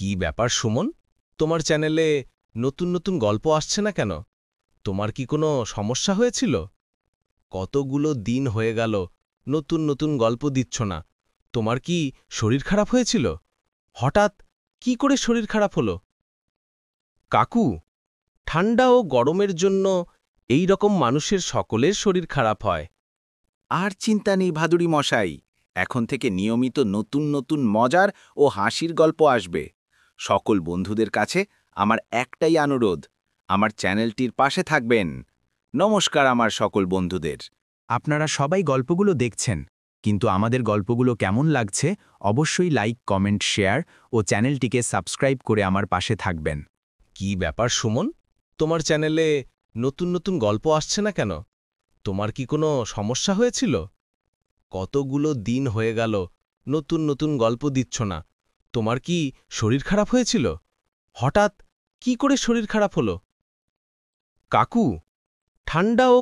কি ব্যাপার সুমন, তোমার চ্যানেলে নতুন নতুন গল্প আসছে না কেন? তোমার কি কোনো সমস্যা হয়েছিল? কতগুলো দিন হয়ে গেল নতুন নতুন গল্প দিচ্ছ না। তোমার কি শরীর খারাপ হয়েছিল? হঠাৎ কি করে শরীর খারাপ হলো? কাকু, ঠান্ডা ও গরমের জন্য এই রকম মানুষের সকলের শরীর খারাপ হয়। আর চিন্তা নেই ভাদুড়ি মশাই, এখন থেকে নিয়মিত নতুন নতুন মজার ও হাসির গল্প আসবে। সকল বন্ধুদের কাছে আমার একটাই অনুরোধ, আমার চ্যানেলটির পাশে থাকবেন। নমস্কার আমার সকল বন্ধুদের। আপনারা সবাই গল্পগুলো দেখছেন, কিন্তু আমাদের গল্পগুলো কেমন লাগছে অবশ্যই লাইক, কমেন্ট, শেয়ার ও চ্যানেলটিকে সাবস্ক্রাইব করে আমার পাশে থাকবেন। কি ব্যাপার সুমন, তোমার চ্যানেলে নতুন নতুন গল্প আসছে না কেন? তোমার কি কোনো সমস্যা হয়েছিল? কতগুলো দিন হয়ে গেল নতুন নতুন গল্প দিচ্ছ না। তোমার কি শরীর খারাপ হয়েছিল? হঠাৎ কি করে শরীর খারাপ হলো? কাকু, ঠান্ডা ও